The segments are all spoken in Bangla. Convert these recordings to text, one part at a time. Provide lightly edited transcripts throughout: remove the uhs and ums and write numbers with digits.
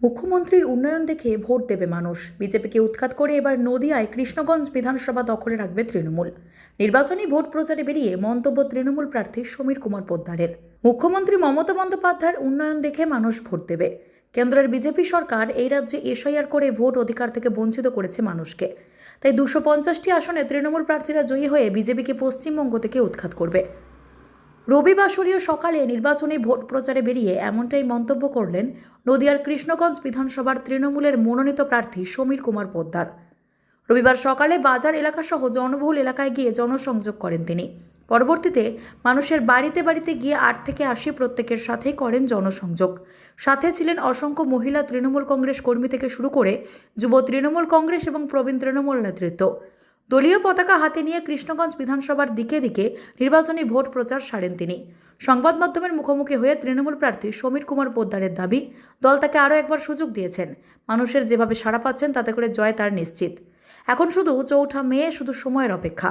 মুখ্যমন্ত্রীর উন্নয়ন দেখে ভোট দেবে মানুষ। বিজেপিকে উৎখাত করে এবার নদিয়ায় কৃষ্ণগঞ্জ বিধানসভা দখলে রাখবে তৃণমূল। নির্বাচনী ভোট প্রচারে বেরিয়ে মন্তব্য তৃণমূল প্রার্থী সমীর কুমার পোদ্দারের। মুখ্যমন্ত্রী মমতা বন্দ্যোপাধ্যায়ের উন্নয়ন দেখে মানুষ ভোট দেবে। কেন্দ্রের বিজেপি সরকার এই রাজ্যে এসআইআর করে ভোট অধিকার থেকে বঞ্চিত করেছে মানুষকে। তাই 250টি আসনে তৃণমূল প্রার্থীরা জয়ী হয়ে বিজেপিকে পশ্চিমবঙ্গ থেকে উৎখাত করবে। রবিবাসরীয় সকালে নির্বাচনী ভোট প্রচারে বেরিয়ে এমনটাই মন্তব্য করলেন নদিয়ার কৃষ্ণগঞ্জ বিধানসভার তৃণমূলের মনোনীত প্রার্থী সমীর কুমার পোদ্দার। রবিবার সকালে বাজার এলাকাসহ জনবহুল এলাকায় গিয়ে জনসংযোগ করেন তিনি। পরবর্তীতে মানুষের বাড়িতে বাড়িতে গিয়ে 8 থেকে 80 প্রত্যেকের সাথেই করেন জনসংযোগ। সাথে ছিলেন অসংখ্য মহিলা তৃণমূল কংগ্রেস কর্মী থেকে শুরু করে যুব তৃণমূল কংগ্রেস এবং প্রবীণ তৃণমূল নেতৃত্ব। দলীয় পতাকা হাতে নিয়ে কৃষ্ণগঞ্জ বিধানসভার দিকে দিকে নির্বাচনী ভোট প্রচার সারেন তিনি। সংবাদ মাধ্যমের মুখোমুখি হয়ে তৃণমূল প্রার্থী সমীর কুমার পোদ্দারের দাবি, দল তাকে আরও একবার সুযোগ দিয়েছেন। মানুষের যেভাবে সাড়া পাচ্ছেন তাতে করে জয় তার নিশ্চিত। এখন শুধু 4 মে শুধু সময়ের অপেক্ষা।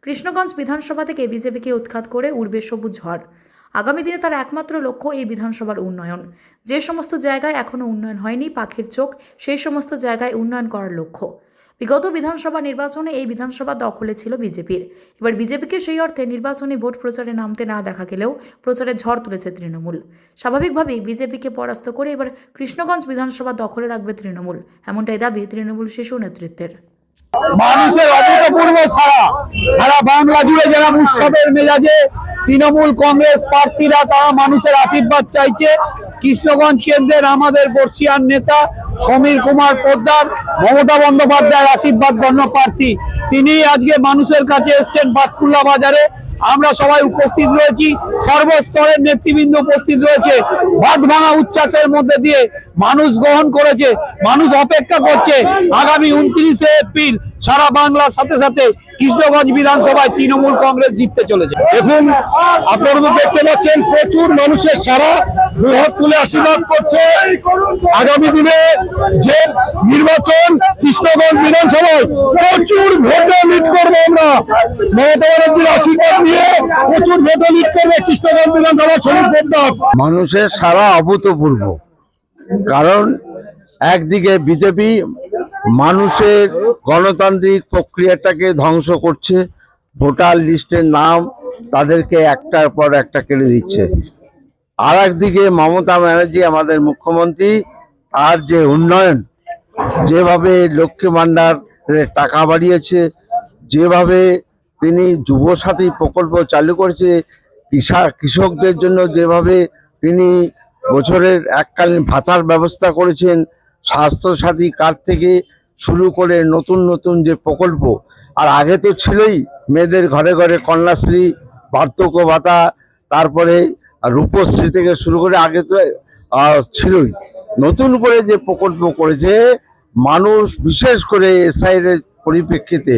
কৃষ্ণগঞ্জ বিধানসভা থেকে বিজেপিকে উৎখাত করে উড়বে সবুজ ঝড়। আগামী দিনে তার একমাত্র লক্ষ্য এই বিধানসভার উন্নয়ন। যে সমস্ত জায়গায় এখনও উন্নয়ন হয়নি পাখির চোখ, সেই সমস্ত জায়গায় উন্নয়ন করার লক্ষ্য। বিগত বিধানসভা নির্বাচনে এই বিধানসভা দখলে ছিল বিজেপির। এবার বিজেপিকে সেই অর্থে নির্বাচনী ভোট প্রচারে নামতে না দেখা গেলেও প্রচারে ঝড় তুলেছে তৃণমূল। স্বাভাবিকভাবেই বিজেপিকে পরাস্ত করে এবার কৃষ্ণগঞ্জ বিধানসভা দখলে রাখবে তৃণমূল, এমনটাই দাবি তৃণমূল শীর্ষ নেতৃত্বের। মানুষের অভূতপূর্ব সারা বাংলা জুড়ে যারা উৎসবের মেজাজে তৃণমূল কংগ্রেস প্রার্থীরা তারা মানুষের আশীর্বাদ চাইছে। কৃষ্ণগঞ্জ কেন্দ্রের আমাদের বর্ষিয়ান নেতা সমীর কুমার পোদ্দার, মমতা বন্দ্যোপাধ্যায়ের আশীর্বাদ বর্ণ প্রার্থী, তিনি আজকে মানুষের কাছে এসছেন বাতকুল্লা বাজারে। আমরা সবাই উপস্থিত রয়েছি, সর্বস্তরের নেতৃবৃন্দ উপস্থিত রয়েছে। বাঁধ ভাঙা উচ্ছ্বাসের মধ্যে দিয়ে মানুষ গ্রহণ করেছে, মানুষ অপেক্ষা করছে আগামী 29শে এপ্রিল সারা বাংলার সাথে সাথে কৃষ্ণগঞ্জ বিধানসভায় তৃণমূল কংগ্রেস জিততে চলেছে। দেখুন, আপনারা তো দেখতে পাচ্ছেন প্রচুর মানুষের সারা বৃহৎ তুলে আশীর্বাদ করছে। আগামী দিনে যে নির্বাচন কৃষ্ণগঞ্জ বিধানসভায় প্রচুর ভোটে লিড করবো আমরা। মমতা ব্যানার্জির আশীর্বাদ নিয়ে প্রচুর ভোটে লিড করবে কৃষ্ণগঞ্জ বিধানসভা সমীর পোদ্দার। মানুষের সারা অভূতপূর্ব, কারণ একদিকে বিজেপি মানুষের গণতান্ত্রিক প্রক্রিয়াটাকে ধ্বংস করছে, ভোটার লিস্টের নাম তাদেরকে একটার পর একটা কেড়ে দিচ্ছে। আর একদিকে মমতা ব্যানার্জি আমাদের মুখ্যমন্ত্রী, তার যে উন্নয়ন, যেভাবে লক্ষ্মী ভাণ্ডারের টাকা বাড়িয়েছে, যেভাবে তিনি যুবসাথী প্রকল্প চালু করেছে, কৃষকদের জন্য যেভাবে তিনি বছরের এককালীন ভাতার ব্যবস্থা করেছেন, স্বাস্থ্যসাথী কার্ড থেকে শুরু করে নতুন নতুন যে প্রকল্প, আর আগে তো ছিলই মেয়েদের ঘরে ঘরে কন্যাশ্রী, বার্ধক্য ভাতা, তারপরে রূপশ্রী থেকে শুরু করে আগে তো ছিলই। নতুন করে যে প্রকল্প করেছে, মানুষ বিশেষ করে এসআইআর পরিপ্রেক্ষিতে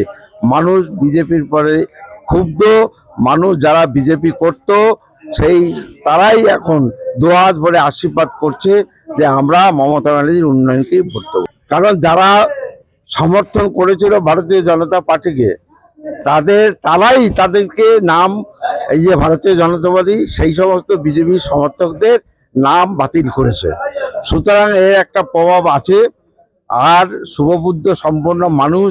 মানুষ বিজেপির পরে ক্ষুব্ধ। মানুষ যারা বিজেপি করত সেই তারাই এখন দুহাত ভরে আশীর্বাদ করছে যে আমরা মমতা ব্যানার্জির উন্নয়নকেই ভোট দেবো। কারণ যারা সমর্থন করেছিল ভারতীয় জনতা পার্টিকে, তাদেরকে নাম, এই যে ভারতীয় জনতাবাদী, সেই সমস্ত বিজেপি সমর্থকদের নাম বাতিল করেছে। সুতরাং এর একটা প্রভাব আছে। আর শুভবুদ্ধ সম্পন্ন মানুষ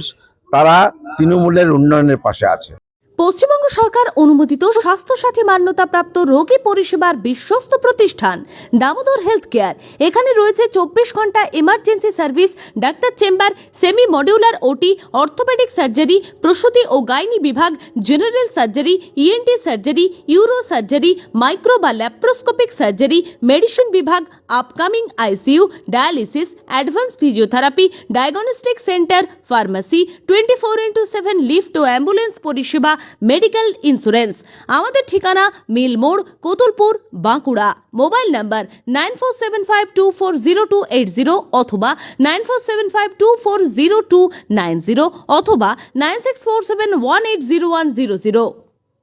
তারা তৃণমূলের উন্নয়নের পাশে আছে। পশ্চিমবঙ্গ সরকার অনুমোদিত স্বাস্থ্যসাথী মান্যতাপ্রাপ্ত রোগী পরিষেবার বিশ্বস্ত প্রতিষ্ঠান দামোদর হেলথ কেয়ার। এখানে রয়েছে 24 ঘন্টা emergency service, doctor chamber, semi modular OT, orthopaedic surgery, প্রসূতি ও গাইনি বিভাগ, general surgery, ENT surgery, uro surgery, micro বা ল্যাপ্রোস্কোপিক সার্জারি, মেডিসিন বিভাগ, upcoming ICU, dialysis, advance physiotherapy, diagnostic centre, pharmacy, 24x7 lift ও অ্যাম্বুলেন্স পরিষেবা, মেডিকেল ইন্স্যুরেন্স। আমাদের ঠিকানা মিল মোড়, কোতুলপুর, বাঁকুড়া। মোবাইল নাম্বার 9475240280 অথবা 9475240290 অথবা 9647180100।